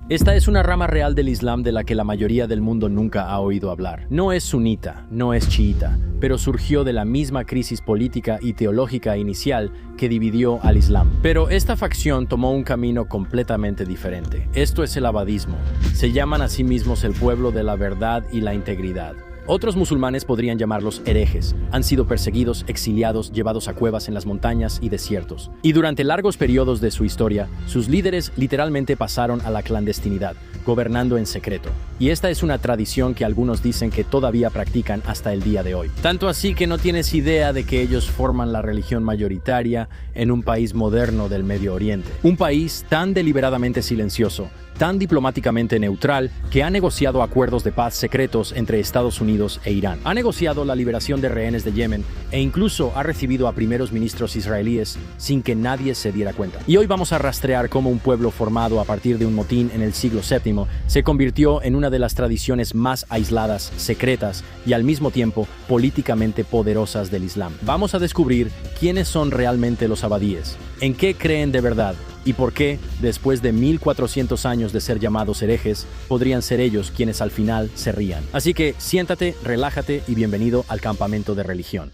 Esta es una rama real del Islam de la que la mayoría del mundo nunca ha oído hablar. No es sunita, no es chiita, pero surgió de la misma crisis política y teológica inicial que dividió al Islam. Pero esta facción tomó un camino completamente diferente. Esto es el abadismo. Se llaman a sí mismos el pueblo de la verdad y la integridad. Otros musulmanes podrían llamarlos herejes. Han sido perseguidos, exiliados, llevados a cuevas en las montañas y desiertos. Y durante largos periodos de su historia, sus líderes literalmente pasaron a la clandestinidad, gobernando en secreto. Y esta es una tradición que algunos dicen que todavía practican hasta el día de hoy. Tanto así que no tienes idea de que ellos forman la religión mayoritaria en un país moderno del Medio Oriente. Un país tan deliberadamente silencioso, tan diplomáticamente neutral, que ha negociado acuerdos de paz secretos entre Estados Unidos e Irán. Ha negociado la liberación de rehenes de Yemen e incluso ha recibido a primeros ministros israelíes sin que nadie se diera cuenta. Y hoy vamos a rastrear cómo un pueblo formado a partir de un motín en el siglo VII se convirtió en una de las tradiciones más aisladas, secretas y al mismo tiempo políticamente poderosas del Islam. Vamos a descubrir quiénes son realmente los abadíes, en qué creen de verdad, y por qué, después de 1400 años de ser llamados herejes, podrían ser ellos quienes al final se rían. Así que siéntate, relájate y bienvenido al campamento de religión.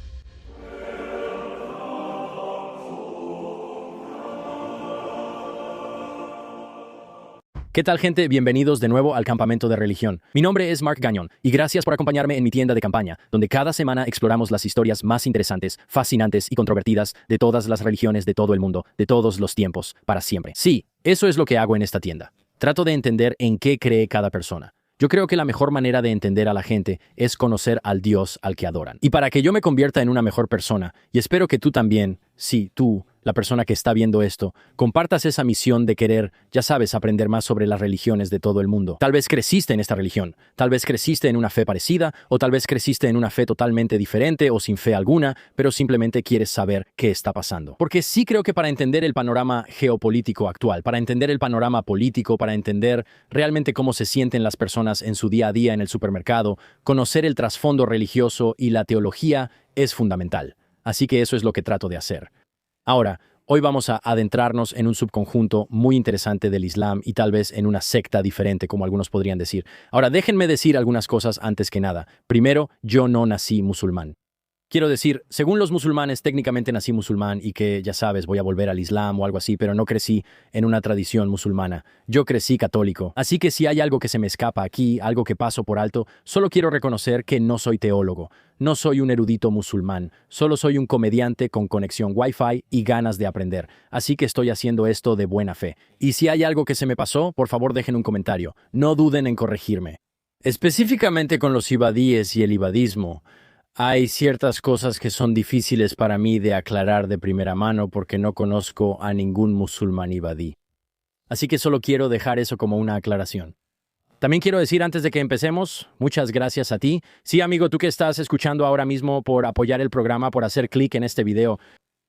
¿Qué tal, gente? Bienvenidos de nuevo al Campamento de Religión. Mi nombre es Mark Gagnon y gracias por acompañarme en mi tienda de campaña, donde cada semana exploramos las historias más interesantes, fascinantes y controvertidas de todas las religiones de todo el mundo, de todos los tiempos, para siempre. Sí, eso es lo que hago en esta tienda. Trato de entender en qué cree cada persona. Yo creo que la mejor manera de entender a la gente es conocer al Dios al que adoran. Y para que yo me convierta en una mejor persona, y espero que tú también, sí, tú, la persona que está viendo esto, compartas esa misión de querer, ya sabes, aprender más sobre las religiones de todo el mundo. Tal vez creciste en esta religión, tal vez creciste en una fe parecida, o tal vez creciste en una fe totalmente diferente o sin fe alguna, pero simplemente quieres saber qué está pasando. Porque sí creo que para entender el panorama geopolítico actual, para entender el panorama político, para entender realmente cómo se sienten las personas en su día a día en el supermercado, conocer el trasfondo religioso y la teología es fundamental. Así que eso es lo que trato de hacer. Ahora, hoy vamos a adentrarnos en un subconjunto muy interesante del Islam y tal vez en una secta diferente, como algunos podrían decir. Ahora, déjenme decir algunas cosas antes que nada. Primero, yo no nací musulmán. Quiero decir, según los musulmanes, técnicamente nací musulmán y que, ya sabes, voy a volver al Islam o algo así, pero no crecí en una tradición musulmana. Yo crecí católico. Así que si hay algo que se me escapa aquí, algo que paso por alto, solo quiero reconocer que no soy teólogo. No soy un erudito musulmán. Solo soy un comediante con conexión Wi-Fi y ganas de aprender. Así que estoy haciendo esto de buena fe. Y si hay algo que se me pasó, por favor dejen un comentario. No duden en corregirme. Específicamente con los ibadíes y el ibadismo, hay ciertas cosas que son difíciles para mí de aclarar de primera mano porque no conozco a ningún musulmán ibadí. Así que solo quiero dejar eso como una aclaración. También quiero decir antes de que empecemos, muchas gracias a ti. Sí, amigo, tú que estás escuchando ahora mismo por apoyar el programa, por hacer clic en este video.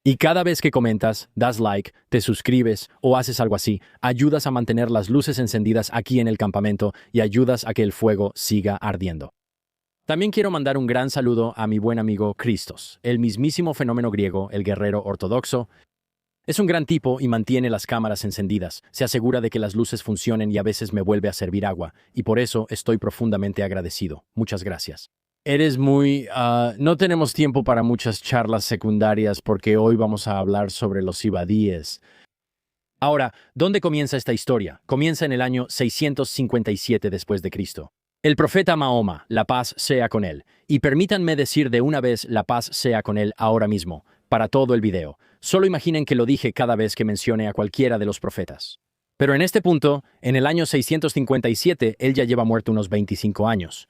Y cada vez que comentas, das like, te suscribes o haces algo así, ayudas a mantener las luces encendidas aquí en el campamento y ayudas a que el fuego siga ardiendo. También quiero mandar un gran saludo a mi buen amigo Christos, el mismísimo fenómeno griego, el guerrero ortodoxo. Es un gran tipo y mantiene las cámaras encendidas, se asegura de que las luces funcionen y a veces me vuelve a servir agua, y por eso estoy profundamente agradecido. Muchas gracias. Eres muy... no tenemos tiempo para muchas charlas secundarias porque hoy vamos a hablar sobre los ibadíes. Ahora, ¿dónde comienza esta historia? Comienza en el año 657 después de Cristo. El profeta Mahoma, la paz sea con él. Y permítanme decir de una vez la paz sea con él ahora mismo, para todo el video. Solo imaginen que lo dije cada vez que mencione a cualquiera de los profetas. Pero en este punto, en el año 657, él ya lleva muerto unos 25 años.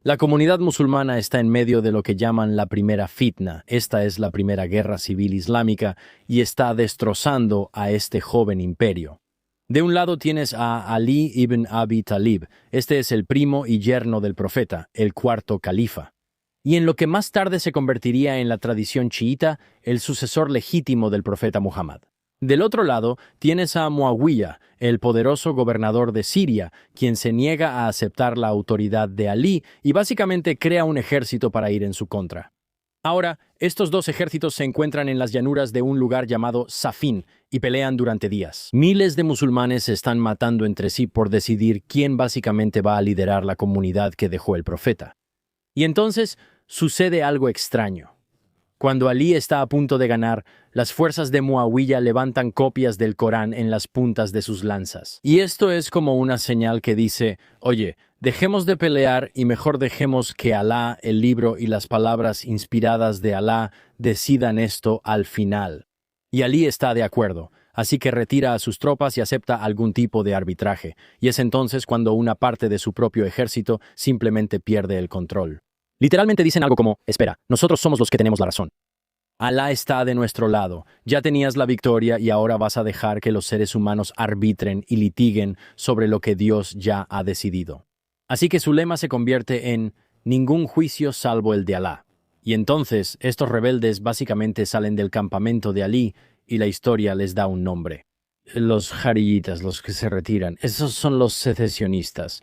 La comunidad musulmana está en medio de lo que llaman la primera fitna. Esta es la primera guerra civil islámica y está destrozando a este joven imperio. De un lado tienes a Ali ibn Abi Talib. Este es el primo y yerno del profeta, el cuarto califa. Y en lo que más tarde se convertiría en la tradición chiita, el sucesor legítimo del profeta Muhammad. Del otro lado tienes a Muawiyah, el poderoso gobernador de Siria, quien se niega a aceptar la autoridad de Ali y básicamente crea un ejército para ir en su contra. Ahora, estos dos ejércitos se encuentran en las llanuras de un lugar llamado Safin y pelean durante días. Miles de musulmanes se están matando entre sí por decidir quién básicamente va a liderar la comunidad que dejó el profeta. Y entonces sucede algo extraño. Cuando Ali está a punto de ganar, las fuerzas de Muawiyah levantan copias del Corán en las puntas de sus lanzas. Y esto es como una señal que dice, oye, dejemos de pelear y mejor dejemos que Alá, el libro y las palabras inspiradas de Alá decidan esto al final. Y Ali está de acuerdo, así que retira a sus tropas y acepta algún tipo de arbitraje. Y es entonces cuando una parte de su propio ejército simplemente pierde el control. Literalmente dicen algo como, espera, nosotros somos los que tenemos la razón. Alá está de nuestro lado, ya tenías la victoria y ahora vas a dejar que los seres humanos arbitren y litiguen sobre lo que Dios ya ha decidido. Así que su lema se convierte en ningún juicio salvo el de Alá. Y entonces estos rebeldes básicamente salen del campamento de Ali y la historia les da un nombre. Los jariyitas, los que se retiran, esos son los secesionistas.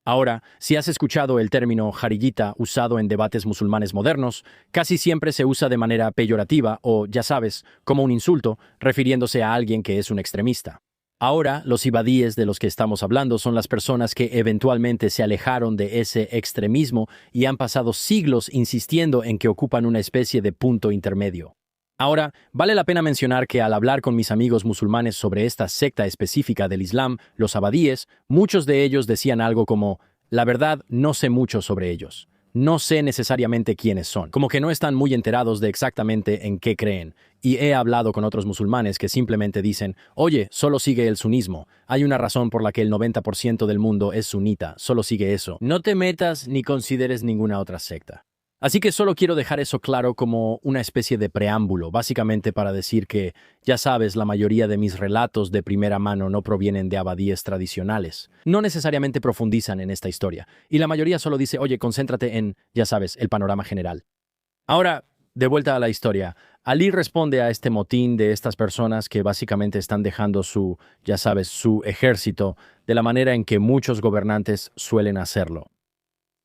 Ahora, si has escuchado el término jariyita usado en debates musulmanes modernos, casi siempre se usa de manera peyorativa o, ya sabes, como un insulto, refiriéndose a alguien que es un extremista. Ahora, los ibadíes de los que estamos hablando son las personas que eventualmente se alejaron de ese extremismo y han pasado siglos insistiendo en que ocupan una especie de punto intermedio. Ahora, vale la pena mencionar que al hablar con mis amigos musulmanes sobre esta secta específica del Islam, los abadíes, muchos de ellos decían algo como, la verdad, no sé mucho sobre ellos. No sé necesariamente quiénes son, como que no están muy enterados de exactamente en qué creen. Y he hablado con otros musulmanes que simplemente dicen, oye, solo sigue el sunismo. Hay una razón por la que el 90% del mundo es sunita, solo sigue eso. No te metas ni consideres ninguna otra secta. Así que solo quiero dejar eso claro como una especie de preámbulo, básicamente para decir que, ya sabes, la mayoría de mis relatos de primera mano no provienen de abadíes tradicionales. No necesariamente profundizan en esta historia, y la mayoría solo dice, oye, concéntrate en, ya sabes, el panorama general. Ahora, de vuelta a la historia, Ali responde a este motín de estas personas que básicamente están dejando su, ya sabes, su ejército de la manera en que muchos gobernantes suelen hacerlo.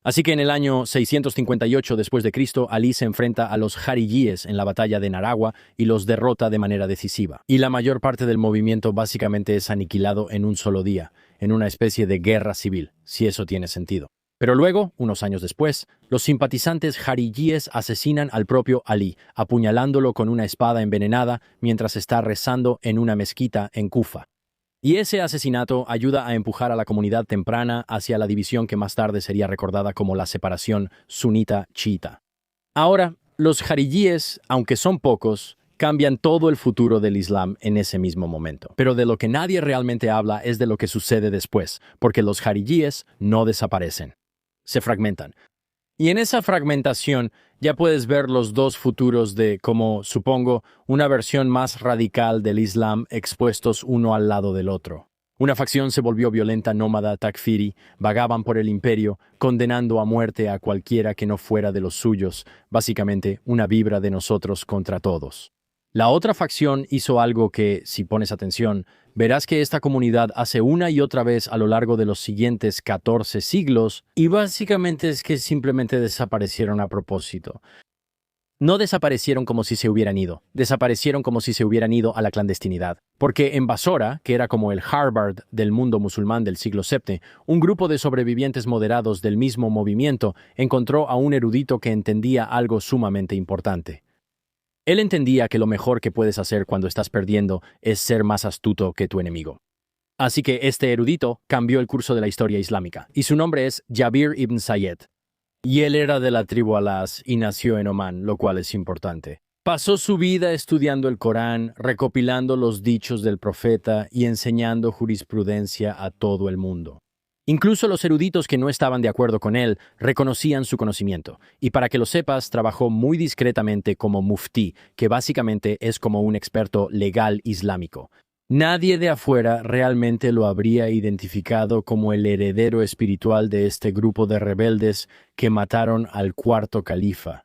Así que en el año 658 después de Cristo, Ali se enfrenta a los jariyíes en la batalla de Naragua y los derrota de manera decisiva. Y la mayor parte del movimiento básicamente es aniquilado en un solo día, en una especie de guerra civil, si eso tiene sentido. Pero luego, unos años después, los simpatizantes jariyíes asesinan al propio Ali, apuñalándolo con una espada envenenada mientras está rezando en una mezquita en Kufa. Y ese asesinato ayuda a empujar a la comunidad temprana hacia la división que más tarde sería recordada como la separación sunita-chiita. Ahora, los jariyíes, aunque son pocos, cambian todo el futuro del Islam en ese mismo momento. Pero de lo que nadie realmente habla es de lo que sucede después, porque los jariyíes no desaparecen. Se fragmentan. Y en esa fragmentación ya puedes ver los dos futuros de, como supongo, una versión más radical del Islam expuestos uno al lado del otro. Una facción se volvió violenta nómada takfiri, vagaban por el imperio, condenando a muerte a cualquiera que no fuera de los suyos, básicamente una vibra de nosotros contra todos. La otra facción hizo algo que, si pones atención, verás que esta comunidad hace una y otra vez a lo largo de los siguientes 14 siglos, y básicamente es que simplemente desaparecieron a propósito. No desaparecieron como si se hubieran ido, desaparecieron como si se hubieran ido a la clandestinidad. Porque en Basora, que era como el Harvard del mundo musulmán del siglo VII, un grupo de sobrevivientes moderados del mismo movimiento encontró a un erudito que entendía algo sumamente importante. Él entendía que lo mejor que puedes hacer cuando estás perdiendo es ser más astuto que tu enemigo. Así que este erudito cambió el curso de la historia islámica, y su nombre es Jabir ibn Zayed. Y él era de la tribu Alas y nació en Omán, lo cual es importante. Pasó su vida estudiando el Corán, recopilando los dichos del profeta y enseñando jurisprudencia a todo el mundo. Incluso los eruditos que no estaban de acuerdo con él reconocían su conocimiento, y para que lo sepas, trabajó muy discretamente como muftí, que básicamente es como un experto legal islámico. Nadie de afuera realmente lo habría identificado como el heredero espiritual de este grupo de rebeldes que mataron al cuarto califa.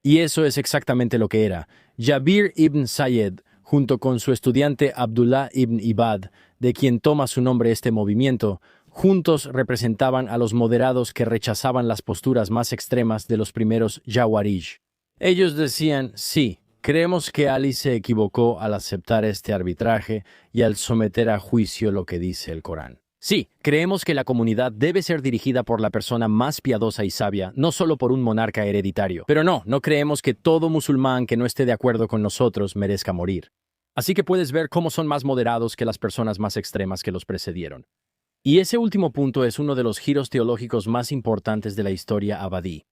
Y eso es exactamente lo que era. Jabir ibn Zayed, junto con su estudiante Abdullah ibn Ibad, de quien toma su nombre este movimiento, juntos representaban a los moderados que rechazaban las posturas más extremas de los primeros Jawarij. Ellos decían, sí, creemos que Ali se equivocó al aceptar este arbitraje y al someter a juicio lo que dice el Corán. Sí, creemos que la comunidad debe ser dirigida por la persona más piadosa y sabia, no solo por un monarca hereditario. Pero no creemos que todo musulmán que no esté de acuerdo con nosotros merezca morir. Así que puedes ver cómo son más moderados que las personas más extremas que los precedieron. Y ese último punto es uno de los giros teológicos más importantes de la historia abadí.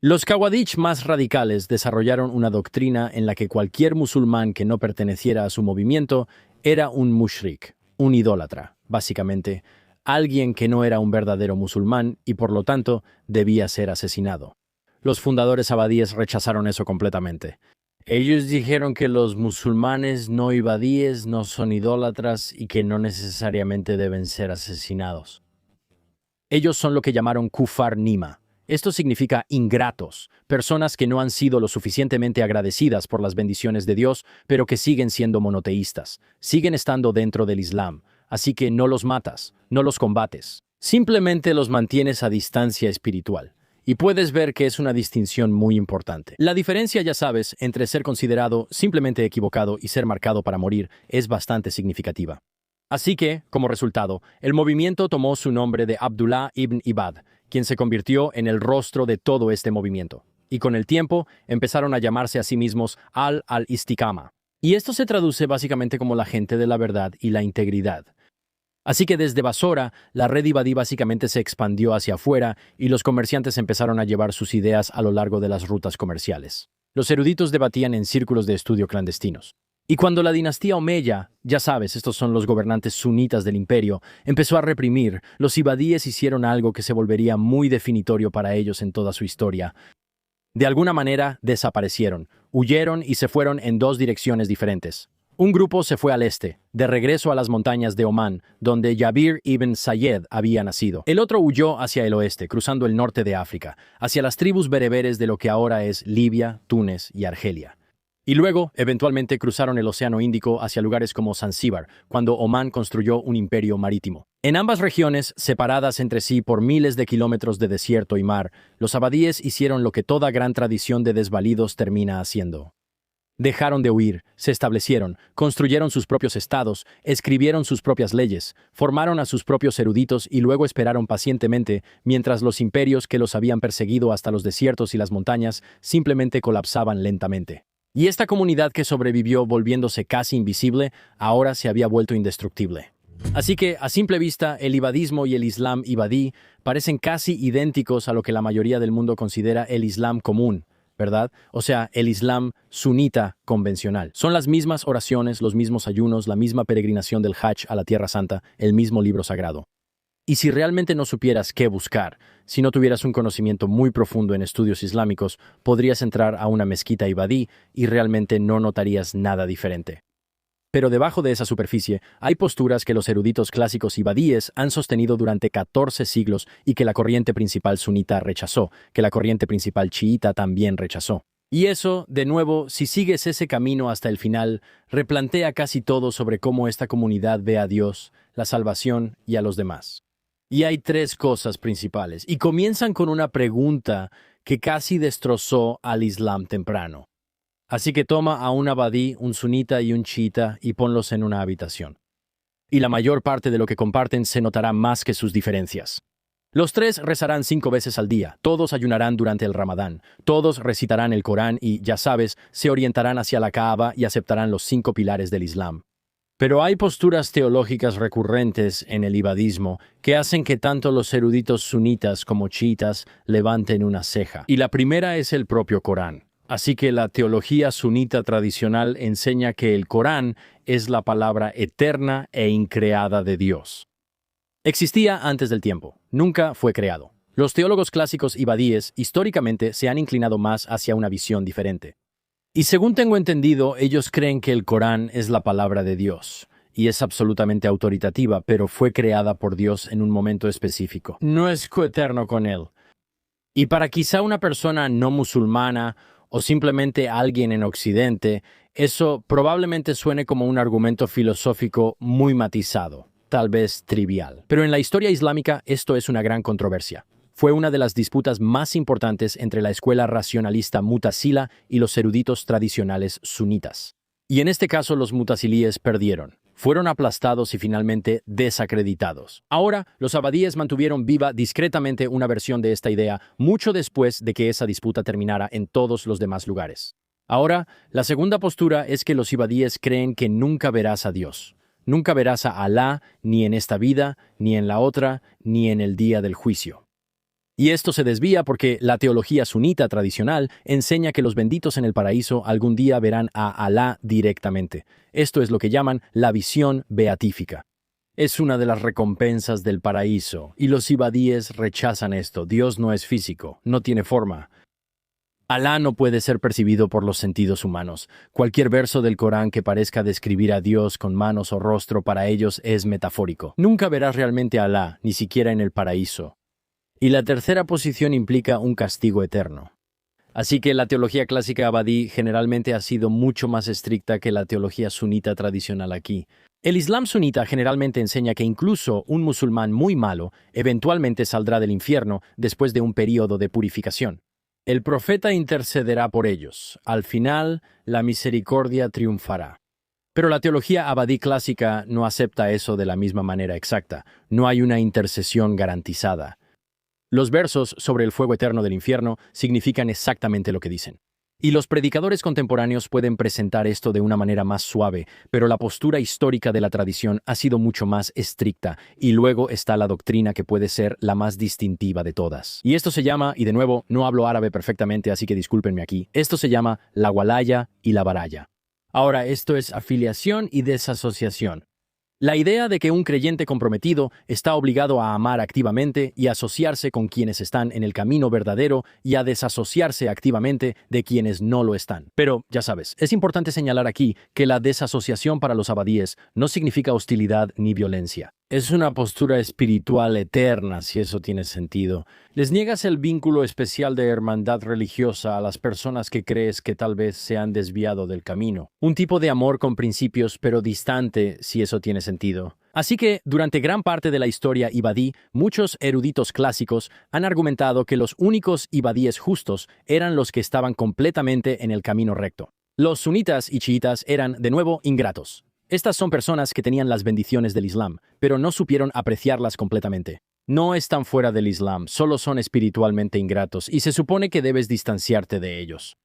Los Khawarij más radicales desarrollaron una doctrina en la que cualquier musulmán que no perteneciera a su movimiento era un mushrik, un idólatra, básicamente, alguien que no era un verdadero musulmán y por lo tanto debía ser asesinado. Los fundadores abadíes rechazaron eso completamente. Ellos dijeron que los musulmanes no ibadíes no son idólatras y que no necesariamente deben ser asesinados. Ellos son lo que llamaron kufar nima. Esto significa ingratos, personas que no han sido lo suficientemente agradecidas por las bendiciones de Dios, pero que siguen siendo monoteístas, siguen estando dentro del Islam. Así que no los matas, no los combates, simplemente los mantienes a distancia espiritual. Y puedes ver que es una distinción muy importante. La diferencia, ya sabes, entre ser considerado simplemente equivocado y ser marcado para morir es bastante significativa. Así que, como resultado, el movimiento tomó su nombre de Abdullah ibn Ibad, quien se convirtió en el rostro de todo este movimiento. Y con el tiempo empezaron a llamarse a sí mismos al-Istiqama. Y esto se traduce básicamente como la gente de la verdad y la integridad. Así que desde Basora, la red ibadí básicamente se expandió hacia afuera y los comerciantes empezaron a llevar sus ideas a lo largo de las rutas comerciales. Los eruditos debatían en círculos de estudio clandestinos. Y cuando la dinastía Omeya, ya sabes, estos son los gobernantes sunitas del imperio, empezó a reprimir, los ibadíes hicieron algo que se volvería muy definitorio para ellos en toda su historia. De alguna manera, desaparecieron, huyeron y se fueron en dos direcciones diferentes. Un grupo se fue al este, de regreso a las montañas de Omán, donde Jabir ibn Sayed había nacido. El otro huyó hacia el oeste, cruzando el norte de África, hacia las tribus bereberes de lo que ahora es Libia, Túnez y Argelia. Y luego, eventualmente, cruzaron el Océano Índico hacia lugares como Zanzíbar, cuando Omán construyó un imperio marítimo. En ambas regiones, separadas entre sí por miles de kilómetros de desierto y mar, los abadíes hicieron lo que toda gran tradición de desvalidos termina haciendo. Dejaron de huir, se establecieron, construyeron sus propios estados, escribieron sus propias leyes, formaron a sus propios eruditos y luego esperaron pacientemente mientras los imperios que los habían perseguido hasta los desiertos y las montañas simplemente colapsaban lentamente. Y esta comunidad que sobrevivió volviéndose casi invisible, ahora se había vuelto indestructible. Así que, a simple vista, el ibadismo y el Islam ibadí parecen casi idénticos a lo que la mayoría del mundo considera el Islam común, ¿verdad? O sea, el Islam sunita convencional. Son las mismas oraciones, los mismos ayunos, la misma peregrinación del Hajj a la Tierra Santa, el mismo libro sagrado. Y si realmente no supieras qué buscar, si no tuvieras un conocimiento muy profundo en estudios islámicos, podrías entrar a una mezquita ibadí y realmente no notarías nada diferente. Pero debajo de esa superficie hay posturas que los eruditos clásicos ibadíes han sostenido durante 14 siglos y que la corriente principal sunita rechazó, que la corriente principal chiita también rechazó. Y eso, de nuevo, si sigues ese camino hasta el final, replantea casi todo sobre cómo esta comunidad ve a Dios, la salvación y a los demás. Y hay tres cosas principales, y comienzan con una pregunta que casi destrozó al Islam temprano. Así que toma a un abadí, un sunita y un chiita y ponlos en una habitación. Y la mayor parte de lo que comparten se notará más que sus diferencias. Los tres rezarán 5 veces al día, todos ayunarán durante el Ramadán, todos recitarán el Corán y, ya sabes, se orientarán hacia la Kaaba y aceptarán los 5 pilares del Islam. Pero hay posturas teológicas recurrentes en el ibadismo que hacen que tanto los eruditos sunitas como chiitas levanten una ceja. Y la primera es el propio Corán. Así que la teología sunita tradicional enseña que el Corán es la palabra eterna e increada de Dios. Existía antes del tiempo, nunca fue creado. Los teólogos clásicos ibadíes históricamente se han inclinado más hacia una visión diferente. Y según tengo entendido, ellos creen que el Corán es la palabra de Dios, y es absolutamente autoritativa, pero fue creada por Dios en un momento específico. No es coeterno con él. Y para quizá una persona no musulmana o simplemente alguien en Occidente, eso probablemente suene como un argumento filosófico muy matizado, tal vez trivial. Pero en la historia islámica esto es una gran controversia. fue una de las disputas más importantes entre la escuela racionalista mutasila y los eruditos tradicionales sunitas. Y en este caso los mutasilíes perdieron. Fueron aplastados y finalmente desacreditados. Ahora, los abadíes mantuvieron viva discretamente una versión de esta idea mucho después de que esa disputa terminara en todos los demás lugares. Ahora, la segunda postura es que los ibadíes creen que nunca verás a Dios. Nunca verás a Alá, ni en esta vida, ni en la otra, ni en el día del juicio. Y esto se desvía porque la teología sunita tradicional enseña que los benditos en el paraíso algún día verán a Alá directamente. Esto es lo que llaman la visión beatífica. Es una de las recompensas del paraíso, y los ibadíes rechazan esto. Dios no es físico, no tiene forma. Alá no puede ser percibido por los sentidos humanos. Cualquier verso del Corán que parezca describir a Dios con manos o rostro para ellos es metafórico. Nunca verás realmente a Alá, ni siquiera en el paraíso. Y la tercera posición implica un castigo eterno. Así que la teología clásica abadí generalmente ha sido mucho más estricta que la teología sunita tradicional aquí. El Islam sunita generalmente enseña que incluso un musulmán muy malo eventualmente saldrá del infierno después de un período de purificación. El profeta intercederá por ellos. Al final, la misericordia triunfará. Pero la teología abadí clásica no acepta eso de la misma manera exacta. No hay una intercesión garantizada. Los versos sobre el fuego eterno del infierno significan exactamente lo que dicen. Y los predicadores contemporáneos pueden presentar esto de una manera más suave, pero la postura histórica de la tradición ha sido mucho más estricta, y luego está la doctrina que puede ser la más distintiva de todas. Y esto se llama, y de nuevo, no hablo árabe perfectamente, así que discúlpenme aquí, esto se llama la walaya y la baraya. Ahora, esto es afiliación y desasociación. La idea de que un creyente comprometido está obligado a amar activamente y asociarse con quienes están en el camino verdadero y a desasociarse activamente de quienes no lo están. Pero, ya sabes, es importante señalar aquí que la desasociación para los abadíes no significa hostilidad ni violencia. Es una postura espiritual eterna, si eso tiene sentido. Les niegas el vínculo especial de hermandad religiosa a las personas que crees que tal vez se han desviado del camino. Un tipo de amor con principios, pero distante, si eso tiene sentido. Así que, durante gran parte de la historia ibadí, muchos eruditos clásicos han argumentado que los únicos ibadíes justos eran los que estaban completamente en el camino recto. Los sunitas y chiitas eran, de nuevo, ingratos. Estas son personas que tenían las bendiciones del Islam, pero no supieron apreciarlas completamente. No están fuera del Islam, solo son espiritualmente ingratos y se supone que debes distanciarte de ellos.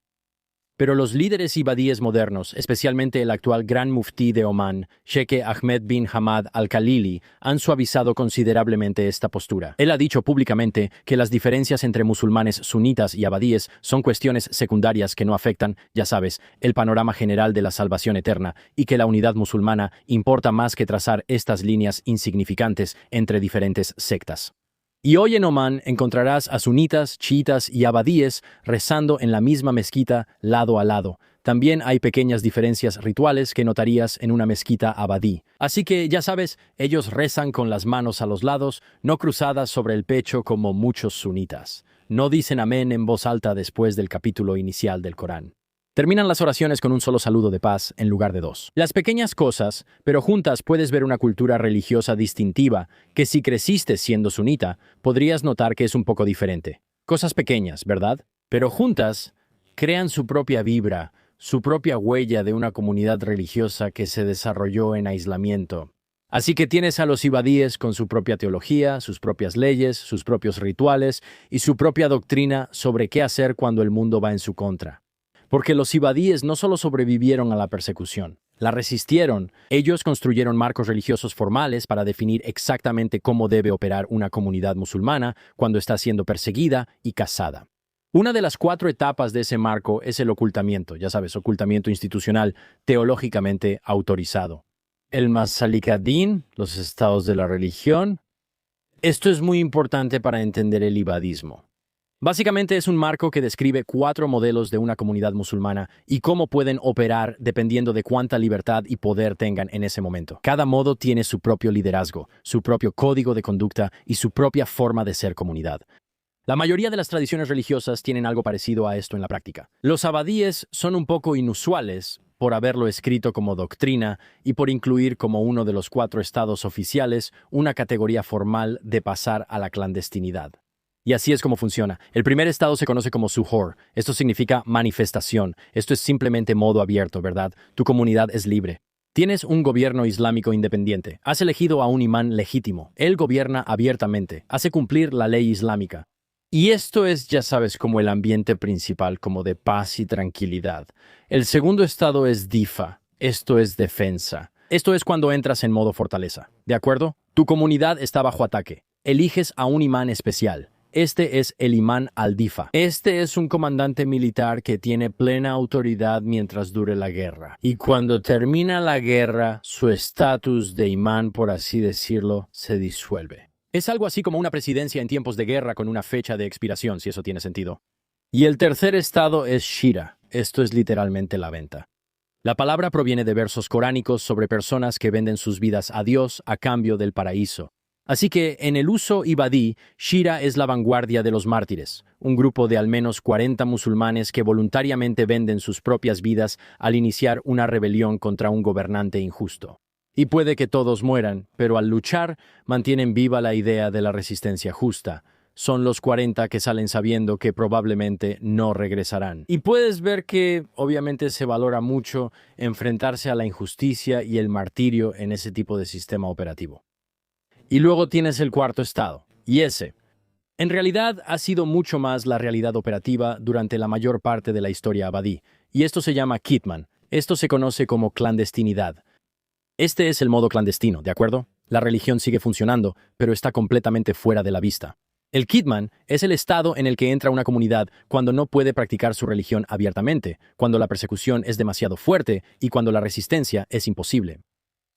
Pero los líderes ibadíes modernos, especialmente el actual Gran Muftí de Omán, Sheikh Ahmed bin Hamad al-Khalili, han suavizado considerablemente esta postura. Él ha dicho públicamente que las diferencias entre musulmanes sunitas y abadíes son cuestiones secundarias que no afectan, ya sabes, el panorama general de la salvación eterna, y que la unidad musulmana importa más que trazar estas líneas insignificantes entre diferentes sectas. Y hoy en Omán encontrarás a sunitas, chiitas y abadíes rezando en la misma mezquita lado a lado. También hay pequeñas diferencias rituales que notarías en una mezquita abadí. Así que, ya sabes, ellos rezan con las manos a los lados, no cruzadas sobre el pecho como muchos sunitas. No dicen amén en voz alta después del capítulo inicial del Corán. Terminan las oraciones con un solo saludo de paz en lugar de dos. Las pequeñas cosas, pero juntas puedes ver una cultura religiosa distintiva que si creciste siendo sunita, podrías notar que es un poco diferente. Cosas pequeñas, ¿verdad? Pero juntas crean su propia vibra, su propia huella de una comunidad religiosa que se desarrolló en aislamiento. Así que tienes a los ibadíes con su propia teología, sus propias leyes, sus propios rituales y su propia doctrina sobre qué hacer cuando el mundo va en su contra. Porque los ibadíes no solo sobrevivieron a la persecución, la resistieron. Ellos construyeron marcos religiosos formales para definir exactamente cómo debe operar una comunidad musulmana cuando está siendo perseguida y cazada. Una de las 4 etapas de ese marco es el ocultamiento, ya sabes, ocultamiento institucional, teológicamente autorizado. El Masalikadín, los estados de la religión. Esto es muy importante para entender el ibadismo. Básicamente es un marco que describe 4 modelos de una comunidad musulmana y cómo pueden operar dependiendo de cuánta libertad y poder tengan en ese momento. Cada modo tiene su propio liderazgo, su propio código de conducta y su propia forma de ser comunidad. La mayoría de las tradiciones religiosas tienen algo parecido a esto en la práctica. Los abadíes son un poco inusuales por haberlo escrito como doctrina y por incluir como uno de los 4 estados oficiales una categoría formal de pasar a la clandestinidad. Y así es como funciona. El primer estado se conoce como suhoor. Esto significa manifestación. Esto es simplemente modo abierto, ¿verdad? Tu comunidad es libre. Tienes un gobierno islámico independiente. Has elegido a un imán legítimo. Él gobierna abiertamente. Hace cumplir la ley islámica. Y esto es, ya sabes, como el ambiente principal, como de paz y tranquilidad. El segundo estado es difa. Esto es defensa. Esto es cuando entras en modo fortaleza. ¿De acuerdo? Tu comunidad está bajo ataque. Eliges a un imán especial. Este es el imán al-Difa. Este es un comandante militar que tiene plena autoridad mientras dure la guerra. Y cuando termina la guerra, su estatus de imán, por así decirlo, se disuelve. Es algo así como una presidencia en tiempos de guerra con una fecha de expiración, si eso tiene sentido. Y el tercer estado es Shira. Esto es literalmente la venta. La palabra proviene de versos coránicos sobre personas que venden sus vidas a Dios a cambio del paraíso. Así que, en el uso ibadí, Shira es la vanguardia de los mártires, un grupo de al menos 40 musulmanes que voluntariamente venden sus propias vidas al iniciar una rebelión contra un gobernante injusto. Y puede que todos mueran, pero al luchar, mantienen viva la idea de la resistencia justa. Son los 40 que salen sabiendo que probablemente no regresarán. Y puedes ver que, obviamente, se valora mucho enfrentarse a la injusticia y el martirio en ese tipo de sistema operativo. Y luego tienes el cuarto estado, y ese, en realidad, ha sido mucho más la realidad operativa durante la mayor parte de la historia abadí, y esto se llama Kitman. Esto se conoce como clandestinidad. Este es el modo clandestino, ¿de acuerdo? La religión sigue funcionando, pero está completamente fuera de la vista. El Kitman es el estado en el que entra una comunidad cuando no puede practicar su religión abiertamente, cuando la persecución es demasiado fuerte y cuando la resistencia es imposible.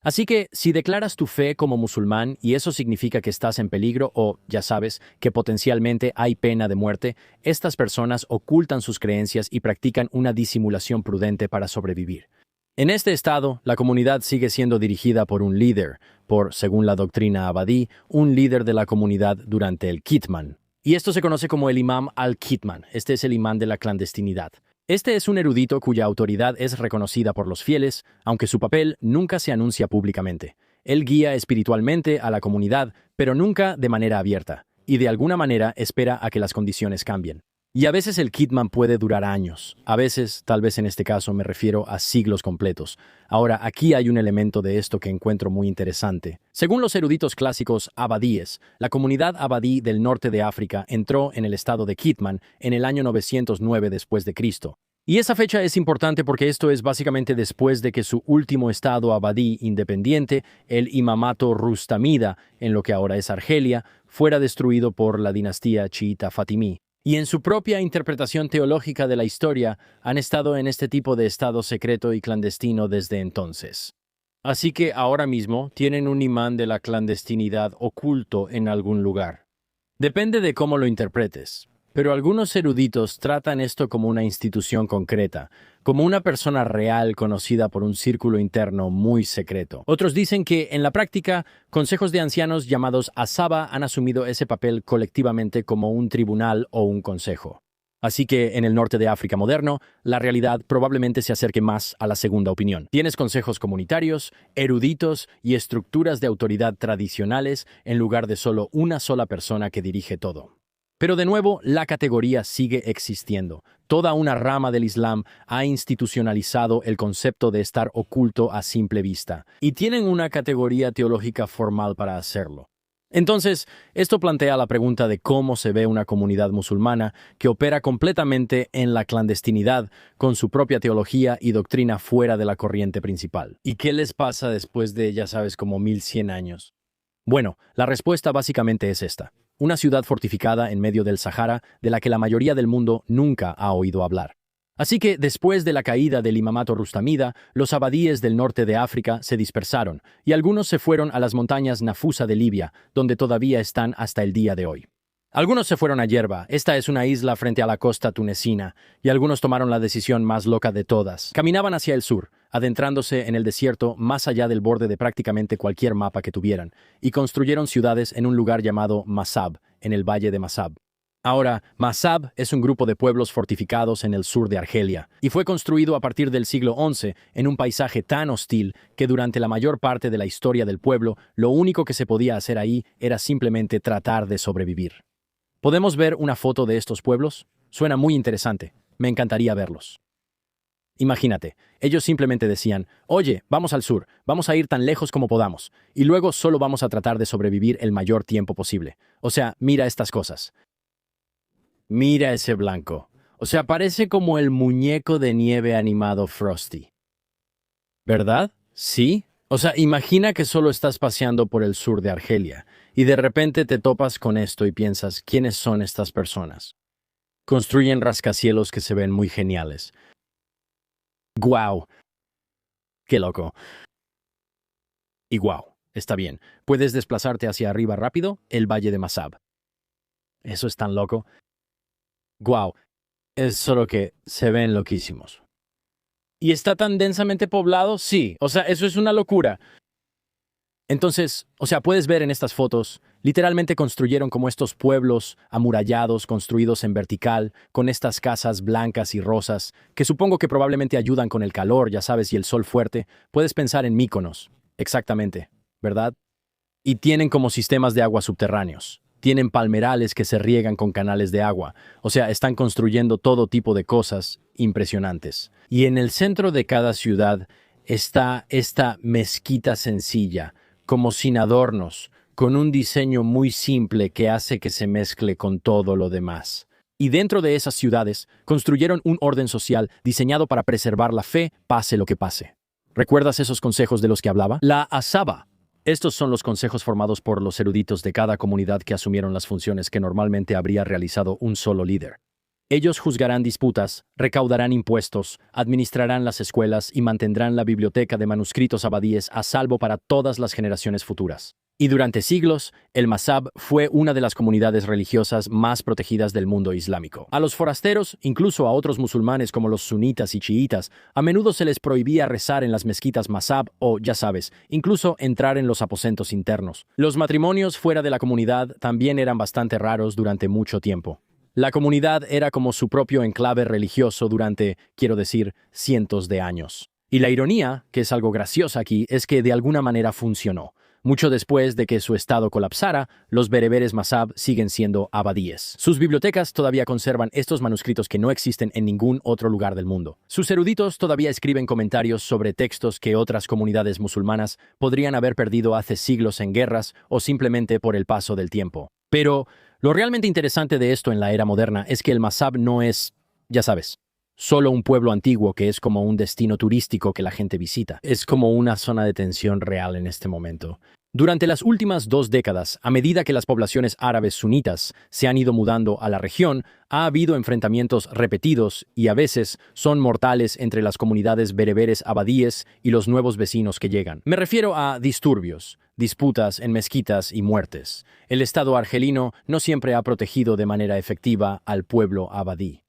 Así que, si declaras tu fe como musulmán y eso significa que estás en peligro o, ya sabes, que potencialmente hay pena de muerte, estas personas ocultan sus creencias y practican una disimulación prudente para sobrevivir. En este estado, la comunidad sigue siendo dirigida por un líder, según la doctrina abadí, un líder de la comunidad durante el Kitman. Y esto se conoce como el imam al-Kitman. Este es el imán de la clandestinidad. Este es un erudito cuya autoridad es reconocida por los fieles, aunque su papel nunca se anuncia públicamente. Él guía espiritualmente a la comunidad, pero nunca de manera abierta, y de alguna manera espera a que las condiciones cambien. Y a veces el Kitman puede durar años. A veces, tal vez en este caso me refiero a siglos completos. Ahora, aquí hay un elemento de esto que encuentro muy interesante. Según los eruditos clásicos abadíes, la comunidad abadí del norte de África entró en el estado de Kitman en el año 909 después de Cristo. Y esa fecha es importante porque esto es básicamente después de que su último estado abadí independiente, el imamato rustamida, en lo que ahora es Argelia, fuera destruido por la dinastía chiita fatimí. Y en su propia interpretación teológica de la historia, han estado en este tipo de estado secreto y clandestino desde entonces. Así que ahora mismo tienen un imán de la clandestinidad oculto en algún lugar. Depende de cómo lo interpretes, pero algunos eruditos tratan esto como una institución concreta, como una persona real conocida por un círculo interno muy secreto. Otros dicen que, en la práctica, consejos de ancianos llamados asaba han asumido ese papel colectivamente como un tribunal o un consejo. Así que, en el norte de África moderno, la realidad probablemente se acerque más a la segunda opinión. Tienes consejos comunitarios, eruditos y estructuras de autoridad tradicionales en lugar de solo una sola persona que dirige todo. Pero de nuevo, la categoría sigue existiendo. Toda una rama del Islam ha institucionalizado el concepto de estar oculto a simple vista, y tienen una categoría teológica formal para hacerlo. Entonces, esto plantea la pregunta de cómo se ve una comunidad musulmana que opera completamente en la clandestinidad, con su propia teología y doctrina fuera de la corriente principal. ¿Y qué les pasa después de, ya sabes, como 1100 años? Bueno, la respuesta básicamente es esta. Una ciudad fortificada en medio del Sahara de la que la mayoría del mundo nunca ha oído hablar. Así que, después de la caída del imamato rustamida, los abadíes del norte de África se dispersaron, y algunos se fueron a las montañas Nafusa de Libia, donde todavía están hasta el día de hoy. Algunos se fueron a Yerba, esta es una isla frente a la costa tunecina, y algunos tomaron la decisión más loca de todas. Caminaban hacia el sur, adentrándose en el desierto más allá del borde de prácticamente cualquier mapa que tuvieran, y construyeron ciudades en un lugar llamado Masab, en el valle de Masab. Ahora, Masab es un grupo de pueblos fortificados en el sur de Argelia, y fue construido a partir del siglo XI en un paisaje tan hostil que durante la mayor parte de la historia del pueblo, lo único que se podía hacer ahí era simplemente tratar de sobrevivir. ¿Podemos ver una foto de estos pueblos? Suena muy interesante. Me encantaría verlos. Imagínate, ellos simplemente decían, oye, vamos al sur, vamos a ir tan lejos como podamos, y luego solo vamos a tratar de sobrevivir el mayor tiempo posible. O sea, mira estas cosas. Mira ese blanco. O sea, parece como el muñeco de nieve animado Frosty. ¿Verdad? Sí. O sea, imagina que solo estás paseando por el sur de Argelia, y de repente te topas con esto y piensas, ¿quiénes son estas personas? Construyen rascacielos que se ven muy geniales. ¡Guau! ¡Qué loco! Y guau, está bien. ¿Puedes desplazarte hacia arriba rápido? El Valle de Masab. Eso es tan loco. ¡Guau! Es solo que se ven loquísimos. ¿Y está tan densamente poblado? Sí. O sea, eso es una locura. Entonces, o sea, puedes ver en estas fotos, literalmente construyeron como estos pueblos amurallados, construidos en vertical, con estas casas blancas y rosas, que supongo que probablemente ayudan con el calor, ya sabes, y el sol fuerte. Puedes pensar en Mykonos, exactamente, ¿verdad? Y tienen como sistemas de agua subterráneos. Tienen palmerales que se riegan con canales de agua. O sea, están construyendo todo tipo de cosas impresionantes. Y en el centro de cada ciudad está esta mezquita sencilla, como sin adornos, con un diseño muy simple que hace que se mezcle con todo lo demás. Y dentro de esas ciudades construyeron un orden social diseñado para preservar la fe, pase lo que pase. ¿Recuerdas esos consejos de los que hablaba? La asaba. Estos son los consejos formados por los eruditos de cada comunidad que asumieron las funciones que normalmente habría realizado un solo líder. Ellos juzgarán disputas, recaudarán impuestos, administrarán las escuelas y mantendrán la biblioteca de manuscritos abadíes a salvo para todas las generaciones futuras. Y durante siglos, el Mazhab fue una de las comunidades religiosas más protegidas del mundo islámico. A los forasteros, incluso a otros musulmanes como los sunitas y chiitas, a menudo se les prohibía rezar en las mezquitas Mazhab o, ya sabes, incluso entrar en los aposentos internos. Los matrimonios fuera de la comunidad también eran bastante raros durante mucho tiempo. La comunidad era como su propio enclave religioso durante, quiero decir, cientos de años. Y la ironía, que es algo graciosa aquí, es que de alguna manera funcionó. Mucho después de que su estado colapsara, los bereberes Mazhab siguen siendo abadíes. Sus bibliotecas todavía conservan estos manuscritos que no existen en ningún otro lugar del mundo. Sus eruditos todavía escriben comentarios sobre textos que otras comunidades musulmanas podrían haber perdido hace siglos en guerras o simplemente por el paso del tiempo. Pero lo realmente interesante de esto en la era moderna es que el Mazhab no es, ya sabes, solo un pueblo antiguo que es como un destino turístico que la gente visita. Es como una zona de tensión real en este momento. Durante las últimas 2 décadas, a medida que las poblaciones árabes sunitas se han ido mudando a la región, ha habido enfrentamientos repetidos y a veces son mortales entre las comunidades bereberes abadíes y los nuevos vecinos que llegan. Me refiero a disturbios, disputas en mezquitas y muertes. El Estado argelino no siempre ha protegido de manera efectiva al pueblo abadí.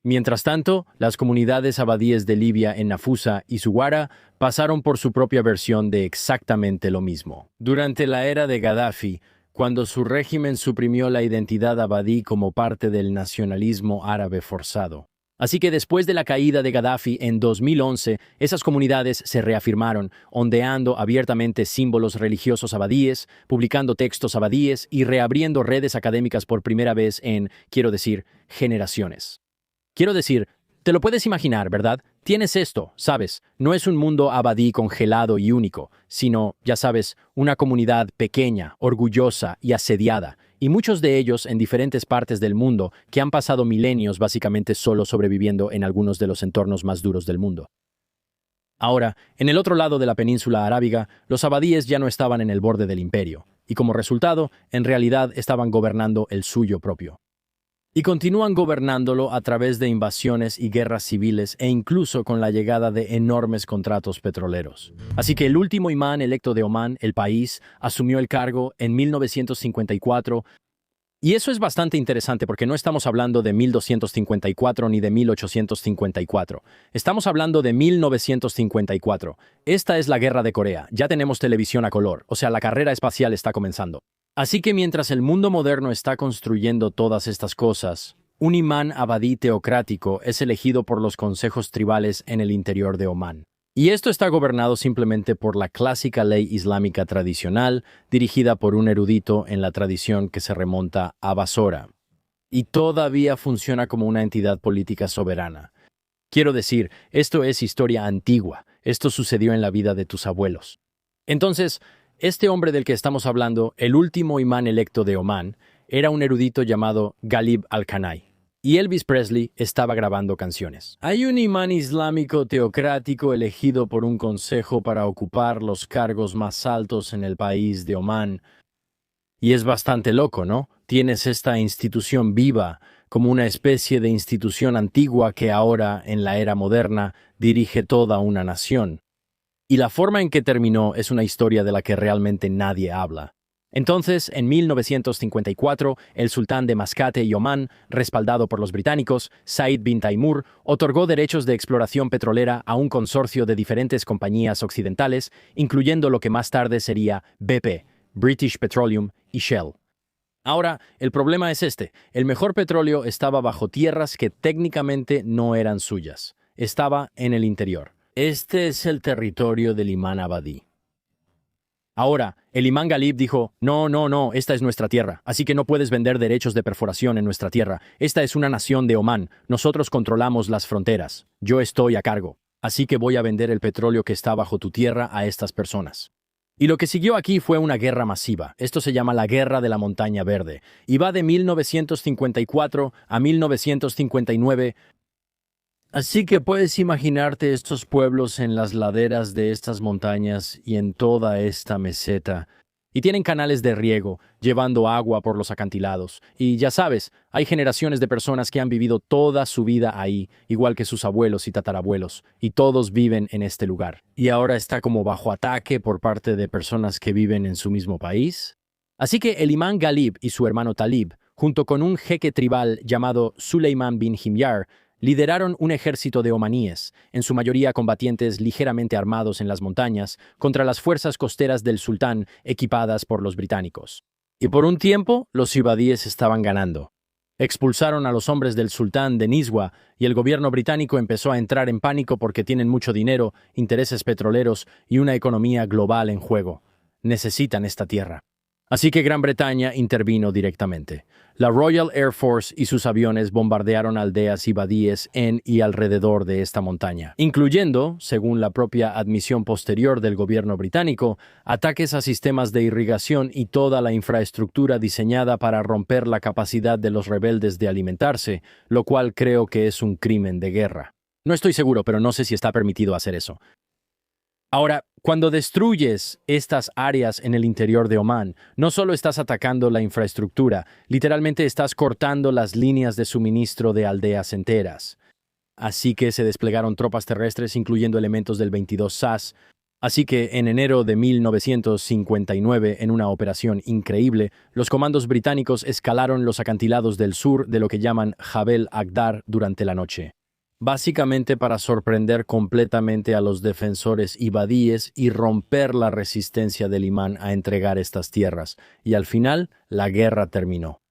Mientras tanto, las comunidades abadíes de Libia en Nafusa y Zuwara pasaron por su propia versión de exactamente lo mismo. Durante la era de Gaddafi, cuando su régimen suprimió la identidad abadí como parte del nacionalismo árabe forzado. Así que después de la caída de Gaddafi en 2011, esas comunidades se reafirmaron, ondeando abiertamente símbolos religiosos abadíes, publicando textos abadíes y reabriendo redes académicas por primera vez en, quiero decir, generaciones. Quiero decir, te lo puedes imaginar, ¿verdad? Tienes esto, ¿sabes? No es un mundo abadí congelado y único, sino, ya sabes, una comunidad pequeña, orgullosa y asediada, y muchos de ellos en diferentes partes del mundo que han pasado milenios básicamente solo sobreviviendo en algunos de los entornos más duros del mundo. Ahora, en el otro lado de la península arábiga, los abadíes ya no estaban en el borde del imperio, y como resultado, en realidad estaban gobernando el suyo propio. Y continúan gobernándolo a través de invasiones y guerras civiles e incluso con la llegada de enormes contratos petroleros. Así que el último imán electo de Omán, el país, asumió el cargo en 1954. Y eso es bastante interesante porque no estamos hablando de 1254 ni de 1854. Estamos hablando de 1954. Esta es la guerra de Corea. Ya tenemos televisión a color, o sea, la carrera espacial está comenzando. Así que mientras el mundo moderno está construyendo todas estas cosas, un imán abadí teocrático es elegido por los consejos tribales en el interior de Omán. Y esto está gobernado simplemente por la clásica ley islámica tradicional, dirigida por un erudito en la tradición que se remonta a Basora. y todavía funciona como una entidad política soberana. Quiero decir, esto es historia antigua. Esto sucedió en la vida de tus abuelos. Entonces, este hombre del que estamos hablando, el último imán electo de Omán, era un erudito llamado Ghalib al-Khanai. Y Elvis Presley estaba grabando canciones. Hay un imán islámico teocrático elegido por un consejo para ocupar los cargos más altos en el país de Omán. Y es bastante loco, ¿no? Tienes esta institución viva, como una especie de institución antigua que ahora, en la era moderna, dirige toda una nación. Y la forma en que terminó es una historia de la que realmente nadie habla. Entonces, en 1954, el sultán de Mascate y Omán, respaldado por los británicos, Said bin Taimur, otorgó derechos de exploración petrolera a un consorcio de diferentes compañías occidentales, incluyendo lo que más tarde sería BP, British Petroleum y Shell. Ahora, el problema es este. El mejor petróleo estaba bajo tierras que técnicamente no eran suyas. Estaba en el interior. Este es el territorio del imán Abadí. Ahora, el imán Ghalib dijo, no, esta es nuestra tierra, así que no puedes vender derechos de perforación en nuestra tierra. Esta es una nación de Omán, nosotros controlamos las fronteras. Yo estoy a cargo, así que voy a vender el petróleo que está bajo tu tierra a estas personas. Y lo que siguió aquí fue una guerra masiva. Esto se llama la Guerra de la Montaña Verde, y va de 1954 a 1959. Así que puedes imaginarte estos pueblos en las laderas de estas montañas y en toda esta meseta. Y tienen canales de riego, llevando agua por los acantilados. Y ya sabes, hay generaciones de personas que han vivido toda su vida ahí, igual que sus abuelos y tatarabuelos, y todos viven en este lugar. Y ahora está como bajo ataque por parte de personas que viven en su mismo país. Así que el imán Ghalib y su hermano Talib, junto con un jeque tribal llamado Suleiman bin Himyar, lideraron un ejército de omaníes, en su mayoría combatientes ligeramente armados en las montañas, contra las fuerzas costeras del sultán equipadas por los británicos. Y por un tiempo, los ibadíes estaban ganando. Expulsaron a los hombres del sultán de Nizwa y el gobierno británico empezó a entrar en pánico porque tienen mucho dinero, intereses petroleros y una economía global en juego. Necesitan esta tierra. Así que Gran Bretaña intervino directamente. La Royal Air Force y sus aviones bombardearon aldeas ibadíes en y alrededor de esta montaña, incluyendo, según la propia admisión posterior del gobierno británico, ataques a sistemas de irrigación y toda la infraestructura diseñada para romper la capacidad de los rebeldes de alimentarse, lo cual creo que es un crimen de guerra. No estoy seguro, pero no sé si está permitido hacer eso. Ahora, cuando destruyes estas áreas en el interior de Omán, no solo estás atacando la infraestructura, literalmente estás cortando las líneas de suministro de aldeas enteras. Así que se desplegaron tropas terrestres, incluyendo elementos del 22 SAS. Así que en enero de 1959, en una operación increíble, los comandos británicos escalaron los acantilados del sur de lo que llaman Jabel Agdar durante la noche. Básicamente para sorprender completamente a los defensores ibadíes y romper la resistencia del imán a entregar estas tierras, y al final la guerra terminó.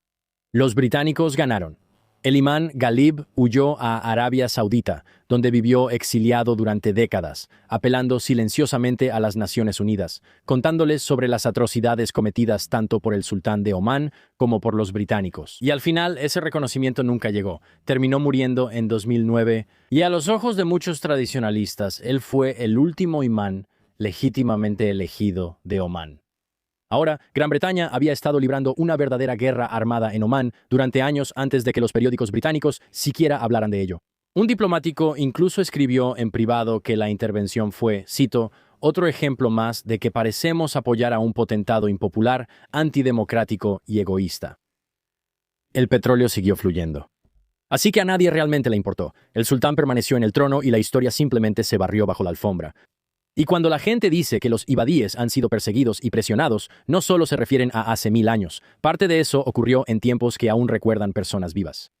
Los británicos ganaron. El imán Ghalib huyó a Arabia Saudita, donde vivió exiliado durante décadas, apelando silenciosamente a las Naciones Unidas, contándoles sobre las atrocidades cometidas tanto por el sultán de Omán como por los británicos. Y al final ese reconocimiento nunca llegó. Terminó muriendo en 2009, y a los ojos de muchos tradicionalistas, él fue el último imán legítimamente elegido de Omán. Ahora, Gran Bretaña había estado librando una verdadera guerra armada en Omán durante años antes de que los periódicos británicos siquiera hablaran de ello. Un diplomático incluso escribió en privado que la intervención fue, cito, otro ejemplo más de que parecemos apoyar a un potentado impopular, antidemocrático y egoísta. El petróleo siguió fluyendo. Así que a nadie realmente le importó. El sultán permaneció en el trono y la historia simplemente se barrió bajo la alfombra. Y cuando la gente dice que los ibadíes han sido perseguidos y presionados, no solo se refieren a hace 1000 años. Parte de eso ocurrió en tiempos que aún recuerdan personas vivas.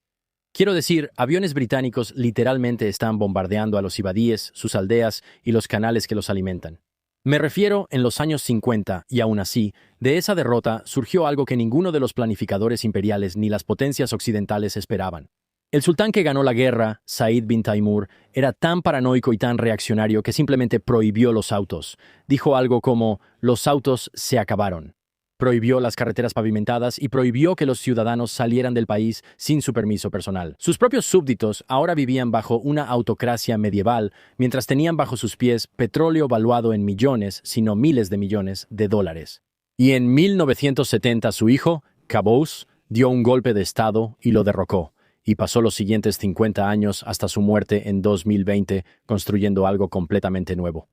Quiero decir, aviones británicos literalmente están bombardeando a los ibadíes, sus aldeas y los canales que los alimentan. Me refiero en los años 50, y aún así, de esa derrota surgió algo que ninguno de los planificadores imperiales ni las potencias occidentales esperaban. El sultán que ganó la guerra, Said bin Taimur, era tan paranoico y tan reaccionario que simplemente prohibió los autos. Dijo algo como, los autos se acabaron. prohibió las carreteras pavimentadas y prohibió que los ciudadanos salieran del país sin su permiso personal. Sus propios súbditos ahora vivían bajo una autocracia medieval, mientras tenían bajo sus pies petróleo valuado en millones, sino miles de millones de dólares. Y en 1970 su hijo, Qaboos, dio un golpe de estado y lo derrocó, y pasó los siguientes 50 años hasta su muerte en 2020 construyendo algo completamente nuevo.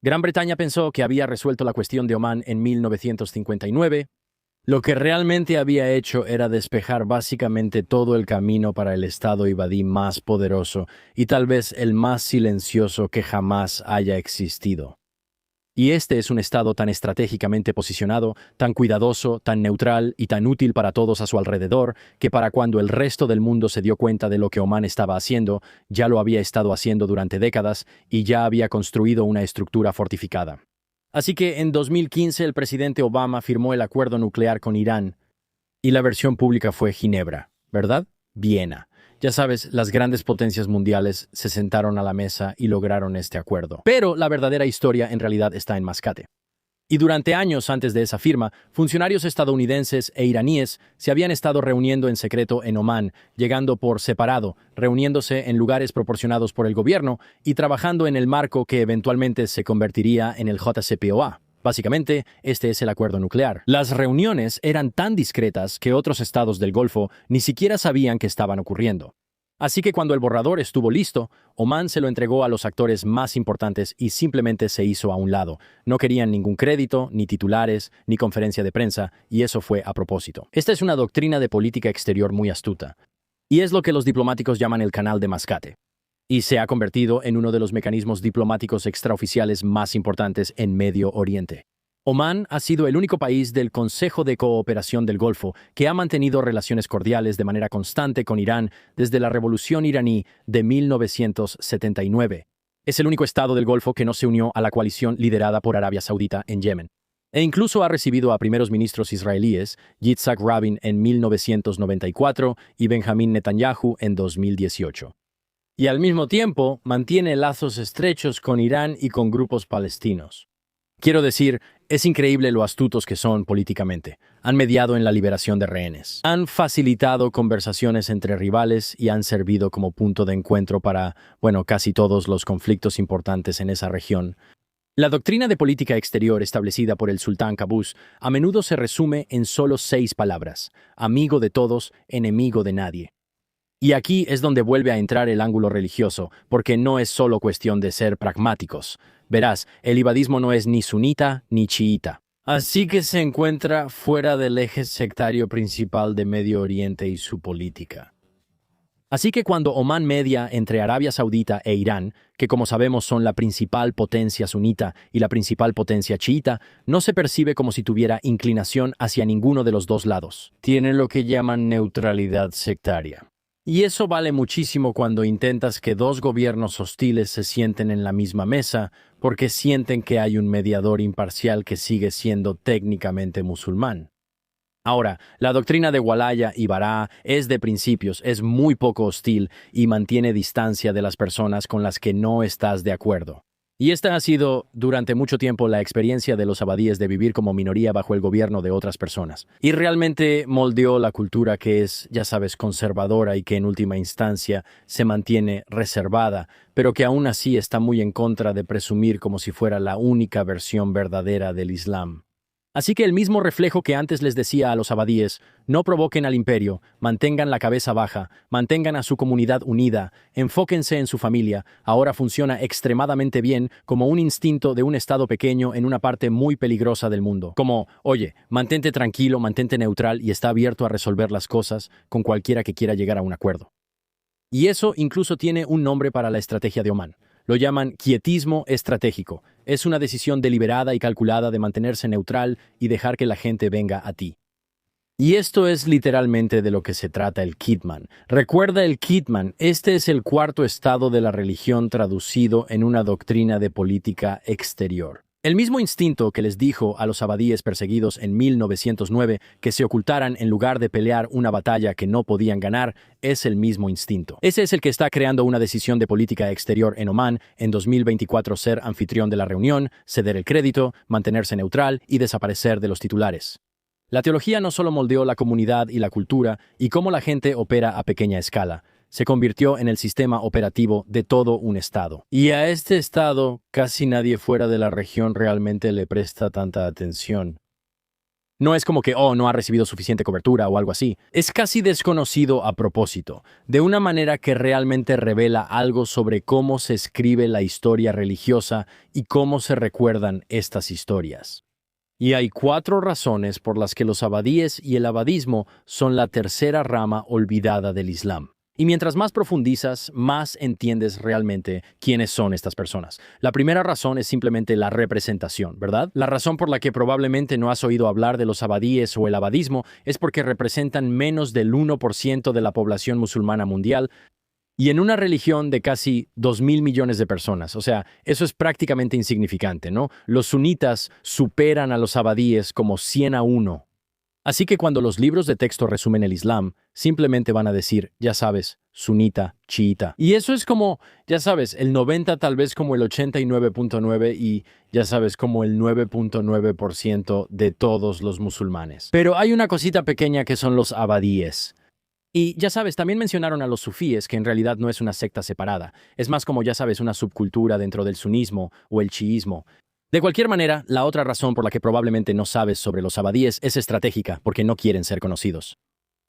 Gran Bretaña pensó que había resuelto la cuestión de Omán en 1959. Lo que realmente había hecho era despejar básicamente todo el camino para el Estado ibadí más poderoso y tal vez el más silencioso que jamás haya existido. Y este es un Estado tan estratégicamente posicionado, tan cuidadoso, tan neutral y tan útil para todos a su alrededor, que para cuando el resto del mundo se dio cuenta de lo que Omán estaba haciendo, ya lo había estado haciendo durante décadas y ya había construido una estructura fortificada. Así que en 2015 el presidente Obama firmó el acuerdo nuclear con Irán, y la versión pública fue Ginebra, ¿verdad? Viena. Ya sabes, las grandes potencias mundiales se sentaron a la mesa y lograron este acuerdo. Pero la verdadera historia en realidad está en Mascate. Y durante años antes de esa firma, funcionarios estadounidenses e iraníes se habían estado reuniendo en secreto en Omán, llegando por separado, reuniéndose en lugares proporcionados por el gobierno y trabajando en el marco que eventualmente se convertiría en el JCPOA. Básicamente, este es el acuerdo nuclear. Las reuniones eran tan discretas que otros estados del Golfo ni siquiera sabían que estaban ocurriendo. Así que cuando el borrador estuvo listo, Omán se lo entregó a los actores más importantes y simplemente se hizo a un lado. No querían ningún crédito, ni titulares, ni conferencia de prensa, y eso fue a propósito. Esta es una doctrina de política exterior muy astuta, y es lo que los diplomáticos llaman el canal de Mascate. Y se ha convertido en uno de los mecanismos diplomáticos extraoficiales más importantes en Medio Oriente. Omán ha sido el único país del Consejo de Cooperación del Golfo que ha mantenido relaciones cordiales de manera constante con Irán desde la Revolución iraní de 1979. Es el único estado del Golfo que no se unió a la coalición liderada por Arabia Saudita en Yemen. E incluso ha recibido a primeros ministros israelíes, Yitzhak Rabin en 1994 y Benjamin Netanyahu en 2018. Y al mismo tiempo mantiene lazos estrechos con Irán y con grupos palestinos. Quiero decir, es increíble lo astutos que son políticamente. Han mediado en la liberación de rehenes. Han facilitado conversaciones entre rivales y han servido como punto de encuentro para, casi todos los conflictos importantes en esa región. La doctrina de política exterior establecida por el sultán Qaboos a menudo se resume en solo 6 palabras: amigo de todos, enemigo de nadie. Y aquí es donde vuelve a entrar el ángulo religioso, porque no es solo cuestión de ser pragmáticos. Verás, el ibadismo no es ni sunita ni chiita. Así que se encuentra fuera del eje sectario principal de Medio Oriente y su política. Así que cuando Omán media entre Arabia Saudita e Irán, que como sabemos son la principal potencia sunita y la principal potencia chiita, no se percibe como si tuviera inclinación hacia ninguno de los dos lados. Tiene lo que llaman neutralidad sectaria. Y eso vale muchísimo cuando intentas que 2 gobiernos hostiles se sienten en la misma mesa porque sienten que hay un mediador imparcial que sigue siendo técnicamente musulmán. Ahora, la doctrina de Walaya y Bará es de principios, es muy poco hostil y mantiene distancia de las personas con las que no estás de acuerdo. Y esta ha sido, durante mucho tiempo, la experiencia de los abadíes de vivir como minoría bajo el gobierno de otras personas. Y realmente moldeó la cultura que es, ya sabes, conservadora y que en última instancia se mantiene reservada, pero que aún así está muy en contra de presumir como si fuera la única versión verdadera del Islam. Así que el mismo reflejo que antes les decía a los abadíes, no provoquen al imperio, mantengan la cabeza baja, mantengan a su comunidad unida, enfóquense en su familia, ahora funciona extremadamente bien como un instinto de un estado pequeño en una parte muy peligrosa del mundo. Como, oye, mantente tranquilo, mantente neutral y está abierto a resolver las cosas con cualquiera que quiera llegar a un acuerdo. Y eso incluso tiene un nombre para la estrategia de Omán. Lo llaman quietismo estratégico. Es una decisión deliberada y calculada de mantenerse neutral y dejar que la gente venga a ti. Y esto es literalmente de lo que se trata el Kitman. Recuerda el Kitman, este es el 4º estado de la religión traducido en una doctrina de política exterior. El mismo instinto que les dijo a los abadíes perseguidos en 1909 que se ocultaran en lugar de pelear una batalla que no podían ganar, es el mismo instinto. Ese es el que está creando una decisión de política exterior en Omán, en 2024 ser anfitrión de la reunión, ceder el crédito, mantenerse neutral y desaparecer de los titulares. La teología no solo moldeó la comunidad y la cultura y cómo la gente opera a pequeña escala, se convirtió en el sistema operativo de todo un estado. Y a este estado casi nadie fuera de la región realmente le presta tanta atención. No es como que, no ha recibido suficiente cobertura o algo así. Es casi desconocido a propósito, de una manera que realmente revela algo sobre cómo se escribe la historia religiosa y cómo se recuerdan estas historias. Y hay 4 razones por las que los abadíes y el abadismo son la tercera rama olvidada del Islam. Y mientras más profundizas, más entiendes realmente quiénes son estas personas. La primera razón es simplemente la representación, ¿verdad? La razón por la que probablemente no has oído hablar de los abadíes o el abadismo es porque representan menos del 1% de la población musulmana mundial y en una religión de casi 2.000 millones de personas. O sea, eso es prácticamente insignificante, ¿no? Los sunitas superan a los abadíes como 100-1. Así que cuando los libros de texto resumen el Islam, simplemente van a decir, ya sabes, sunita, chiita. Y eso es como, ya sabes, el 90 tal vez como el 89.9 y, ya sabes, como el 9.9% de todos los musulmanes. Pero hay una cosita pequeña que son los abadíes. Y ya sabes, también mencionaron a los sufíes, que en realidad no es una secta separada. Es más como, ya sabes, una subcultura dentro del sunismo o el chiismo. De cualquier manera, la otra razón por la que probablemente no sabes sobre los abadíes es estratégica, porque no quieren ser conocidos.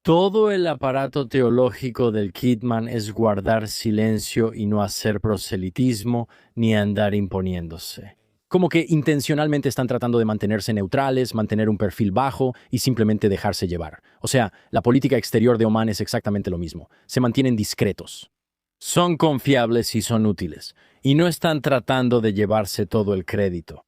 Todo el aparato teológico del Kitman es guardar silencio y no hacer proselitismo ni andar imponiéndose. Como que intencionalmente están tratando de mantenerse neutrales, mantener un perfil bajo y simplemente dejarse llevar. O sea, la política exterior de Omán es exactamente lo mismo. Se mantienen discretos. Son confiables y son útiles, y no están tratando de llevarse todo el crédito.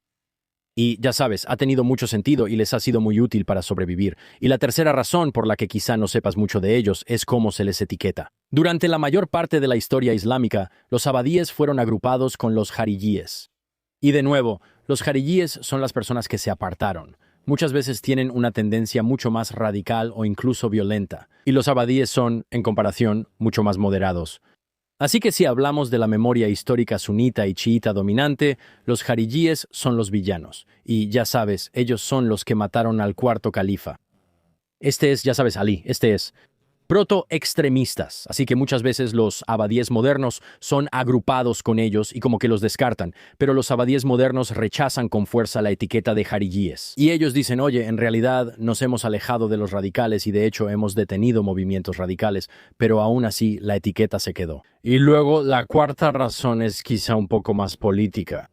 Y ya sabes, ha tenido mucho sentido y les ha sido muy útil para sobrevivir. Y la tercera razón por la que quizá no sepas mucho de ellos es cómo se les etiqueta. Durante la mayor parte de la historia islámica, los abadíes fueron agrupados con los jarilíes. Y de nuevo, los jarilíes son las personas que se apartaron. Muchas veces tienen una tendencia mucho más radical o incluso violenta. Y los abadíes son, en comparación, mucho más moderados. Así que si hablamos de la memoria histórica sunita y chiita dominante, los jarilíes son los villanos. Y ya sabes, ellos son los que mataron al cuarto califa. Este es, ya sabes, Ali, este es proto-extremistas, así que muchas veces los abadíes modernos son agrupados con ellos y como que los descartan, pero los abadíes modernos rechazan con fuerza la etiqueta de jarilíes. Y ellos dicen, oye, en realidad nos hemos alejado de los radicales y de hecho hemos detenido movimientos radicales, pero aún así la etiqueta se quedó. Y luego la cuarta razón es quizá un poco más política.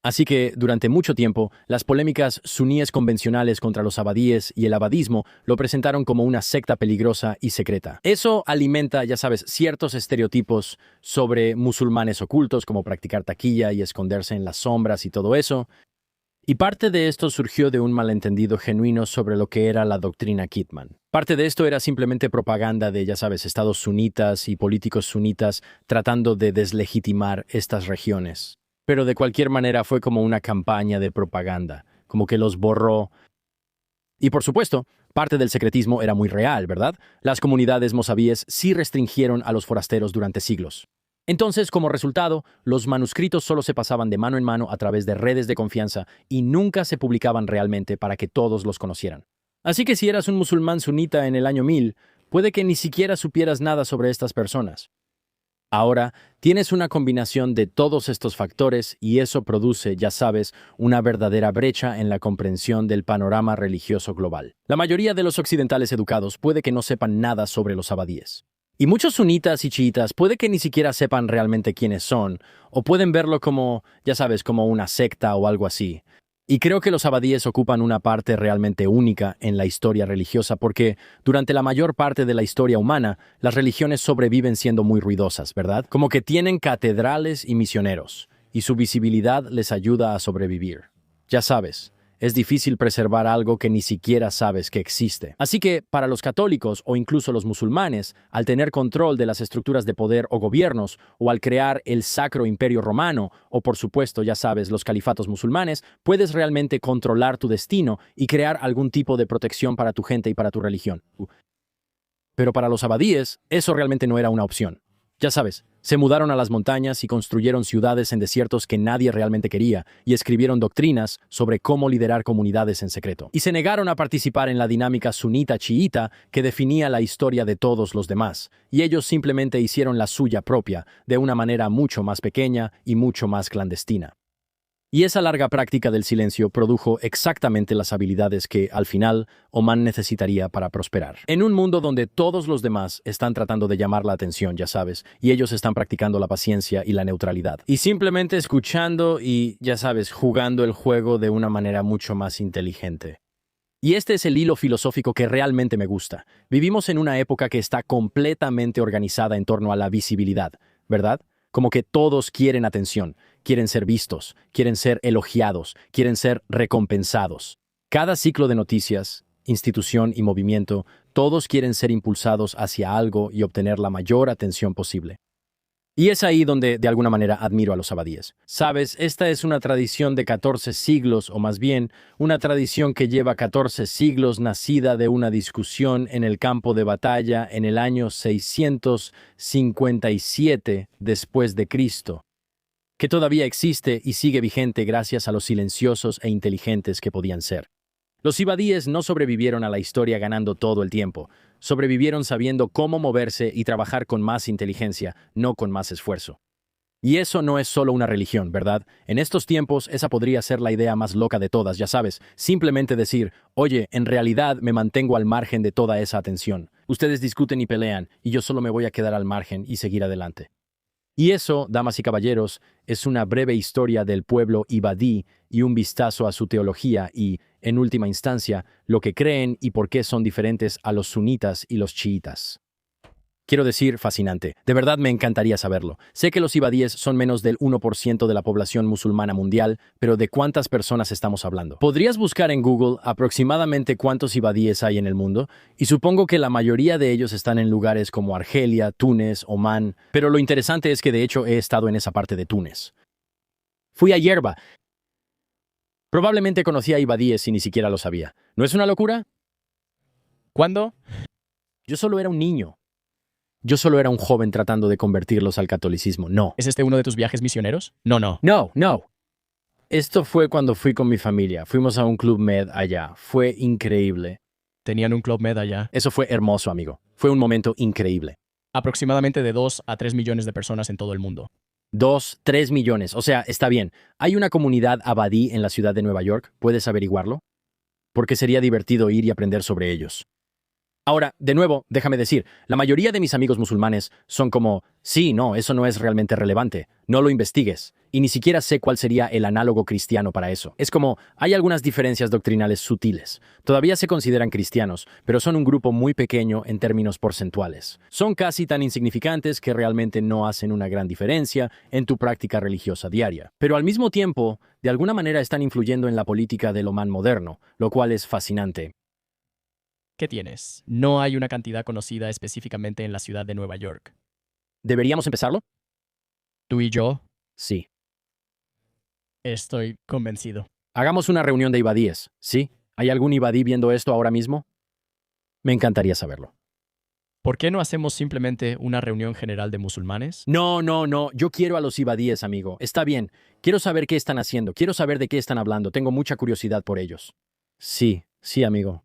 Así que, durante mucho tiempo, las polémicas suníes convencionales contra los abadíes y el abadismo lo presentaron como una secta peligrosa y secreta. Eso alimenta, ya sabes, ciertos estereotipos sobre musulmanes ocultos, como practicar taquilla y esconderse en las sombras y todo eso. Y parte de esto surgió de un malentendido genuino sobre lo que era la doctrina Kitman. Parte de esto era simplemente propaganda de, ya sabes, estados sunitas y políticos sunitas tratando de deslegitimar estas regiones. Pero de cualquier manera fue como una campaña de propaganda, como que los borró. Y por supuesto, parte del secretismo era muy real, ¿verdad? Las comunidades mozabíes sí restringieron a los forasteros durante siglos. Entonces, como resultado, los manuscritos solo se pasaban de mano en mano a través de redes de confianza y nunca se publicaban realmente para que todos los conocieran. Así que si eras un musulmán sunita en el año 1000, puede que ni siquiera supieras nada sobre estas personas. Ahora, tienes una combinación de todos estos factores y eso produce, ya sabes, una verdadera brecha en la comprensión del panorama religioso global. La mayoría de los occidentales educados puede que no sepan nada sobre los abadíes. Y muchos sunitas y chiitas puede que ni siquiera sepan realmente quiénes son, o pueden verlo como, ya sabes, como una secta o algo así. Y creo que los abadíes ocupan una parte realmente única en la historia religiosa porque durante la mayor parte de la historia humana, las religiones sobreviven siendo muy ruidosas, ¿verdad? Como que tienen catedrales y misioneros, y su visibilidad les ayuda a sobrevivir. Ya sabes, es difícil preservar algo que ni siquiera sabes que existe. Así que, para los católicos o incluso los musulmanes, al tener control de las estructuras de poder o gobiernos, o al crear el Sacro Imperio Romano, o por supuesto, ya sabes, los califatos musulmanes, puedes realmente controlar tu destino y crear algún tipo de protección para tu gente y para tu religión. Pero para los abadíes, eso realmente no era una opción. Ya sabes, se mudaron a las montañas y construyeron ciudades en desiertos que nadie realmente quería y escribieron doctrinas sobre cómo liderar comunidades en secreto. Y se negaron a participar en la dinámica sunita-chiita que definía la historia de todos los demás, y ellos simplemente hicieron la suya propia, de una manera mucho más pequeña y mucho más clandestina. Y esa larga práctica del silencio produjo exactamente las habilidades que, al final, Oman necesitaría para prosperar. En un mundo donde todos los demás están tratando de llamar la atención, ya sabes, y ellos están practicando la paciencia y la neutralidad. Y simplemente escuchando y, ya sabes, jugando el juego de una manera mucho más inteligente. Y este es el hilo filosófico que realmente me gusta. Vivimos en una época que está completamente organizada en torno a la visibilidad, ¿verdad? Como que todos quieren atención, quieren ser vistos, quieren ser elogiados, quieren ser recompensados. Cada ciclo de noticias, institución y movimiento, todos quieren ser impulsados hacia algo y obtener la mayor atención posible. Y es ahí donde, de alguna manera, admiro a los abadíes. Sabes, esta es una tradición de 14 siglos, o más bien, una tradición que lleva 14 siglos nacida de una discusión en el campo de batalla en el año 657 después de Cristo, que todavía existe y sigue vigente gracias a los silenciosos e inteligentes que podían ser. Los ibadíes no sobrevivieron a la historia ganando todo el tiempo. Sobrevivieron sabiendo cómo moverse y trabajar con más inteligencia, no con más esfuerzo. Y eso no es solo una religión, ¿verdad? En estos tiempos, esa podría ser la idea más loca de todas, ya sabes. Simplemente decir, oye, en realidad me mantengo al margen de toda esa atención. Ustedes discuten y pelean, y yo solo me voy a quedar al margen y seguir adelante. Y eso, damas y caballeros, es una breve historia del pueblo ibadí y un vistazo a su teología y, en última instancia, lo que creen y por qué son diferentes a los sunitas y los chiitas. Quiero decir, fascinante. De verdad me encantaría saberlo. Sé que los ibadíes son menos del 1% de la población musulmana mundial, pero ¿de cuántas personas estamos hablando? ¿Podrías buscar en Google aproximadamente cuántos ibadíes hay en el mundo? Y supongo que la mayoría de ellos están en lugares como Argelia, Túnez, Omán, pero lo interesante es que de hecho he estado en esa parte de Túnez. Fui a Yerba. Probablemente conocía a ibadíes y ni siquiera lo sabía. ¿No es una locura? ¿Cuándo? Yo solo era un niño. Yo solo era un joven tratando de convertirlos al catolicismo. No. ¿Es este uno de tus viajes misioneros? No. No. Esto fue cuando fui con mi familia. Fuimos a un Club Med allá. Fue increíble. Tenían un Club Med allá. Eso fue hermoso, amigo. Fue un momento increíble. Aproximadamente de 2 a 3 millones de personas en todo el mundo. 2, 3 millones. O sea, está bien. ¿Hay una comunidad abadí en la ciudad de Nueva York? ¿Puedes averiguarlo? Porque sería divertido ir y aprender sobre ellos. Ahora, de nuevo, déjame decir, la mayoría de mis amigos musulmanes son como, sí, no, eso no es realmente relevante, no lo investigues, y ni siquiera sé cuál sería el análogo cristiano para eso. Es como, hay algunas diferencias doctrinales sutiles. Todavía se consideran cristianos, pero son un grupo muy pequeño en términos porcentuales. Son casi tan insignificantes que realmente no hacen una gran diferencia en tu práctica religiosa diaria. Pero al mismo tiempo, de alguna manera están influyendo en la política del Omán moderno, lo cual es fascinante. ¿Qué tienes? No hay una cantidad conocida específicamente en la ciudad de Nueva York. ¿Deberíamos empezarlo? Tú y yo, Sí. estoy convencido. Hagamos una reunión de ibadíes, ¿sí? ¿Hay algún ibadí viendo esto ahora mismo? Me encantaría saberlo. ¿Por qué no hacemos simplemente una reunión general de musulmanes? No. Yo quiero a los ibadíes, amigo. Está bien. Quiero saber qué están haciendo. Quiero saber de qué están hablando. Tengo mucha curiosidad por ellos. Sí, amigo.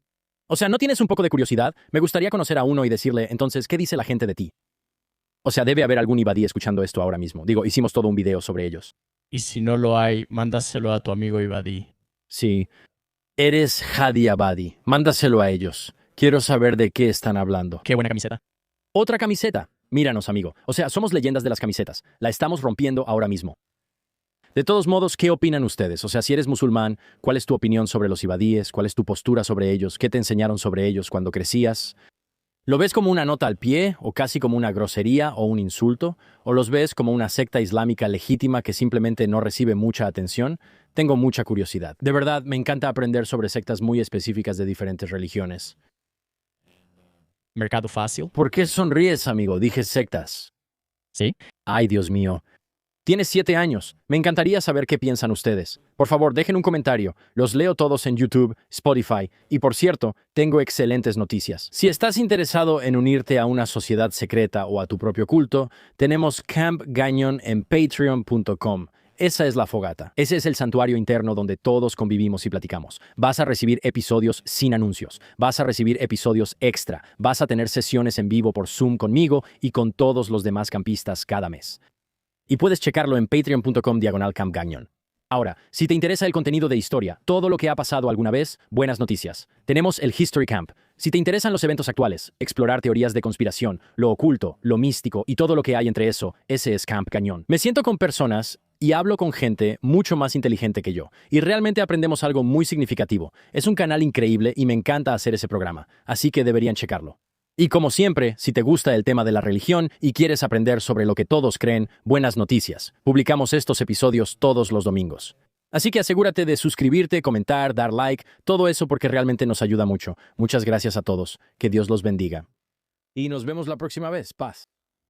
O sea, ¿no tienes un poco de curiosidad? Me gustaría conocer a uno y decirle, entonces, ¿qué dice la gente de ti? O sea, debe haber algún ibadí escuchando esto ahora mismo. Digo, hicimos todo un video sobre ellos. Y si no lo hay, mándaselo a tu amigo Ibadí. Sí. Eres Hadi Abadi. Mándaselo a ellos. Quiero saber de qué están hablando. Qué buena camiseta. Otra camiseta. Míranos, amigo. O sea, somos leyendas de las camisetas. La estamos rompiendo ahora mismo. De todos modos, ¿qué opinan ustedes? O sea, si eres musulmán, ¿cuál es tu opinión sobre los ibadíes? ¿Cuál es tu postura sobre ellos? ¿Qué te enseñaron sobre ellos cuando crecías? ¿Lo ves como una nota al pie o casi como una grosería o un insulto? ¿O los ves como una secta islámica legítima que simplemente no recibe mucha atención? Tengo mucha curiosidad. De verdad, me encanta aprender sobre sectas muy específicas de diferentes religiones. Mercado fácil. ¿Por qué sonríes, amigo? Dije sectas. ¿Sí? Ay, Dios mío. Tienes 7 años. Me encantaría saber qué piensan ustedes. Por favor, dejen un comentario. Los leo todos en YouTube, Spotify y, por cierto, tengo excelentes noticias. Si estás interesado en unirte a una sociedad secreta o a tu propio culto, tenemos Camp Gagnon en patreon.com. Esa es la fogata. Ese es el santuario interno donde todos convivimos y platicamos. Vas a recibir episodios sin anuncios. Vas a recibir episodios extra. Vas a tener sesiones en vivo por Zoom conmigo y con todos los demás campistas cada mes. Y puedes checarlo en patreon.com/Camp Gagnon. Ahora, si te interesa el contenido de historia, todo lo que ha pasado alguna vez, buenas noticias. Tenemos el History Camp. Si te interesan los eventos actuales, explorar teorías de conspiración, lo oculto, lo místico y todo lo que hay entre eso, ese es Camp Gagnon. Me siento con personas y hablo con gente mucho más inteligente que yo. Y realmente aprendemos algo muy significativo. Es un canal increíble y me encanta hacer ese programa, así que deberían checarlo. Y como siempre, si te gusta el tema de la religión y quieres aprender sobre lo que todos creen, buenas noticias. Publicamos estos episodios todos los domingos. Así que asegúrate de suscribirte, comentar, dar like, todo eso porque realmente nos ayuda mucho. Muchas gracias a todos. Que Dios los bendiga. Y nos vemos la próxima vez. Paz.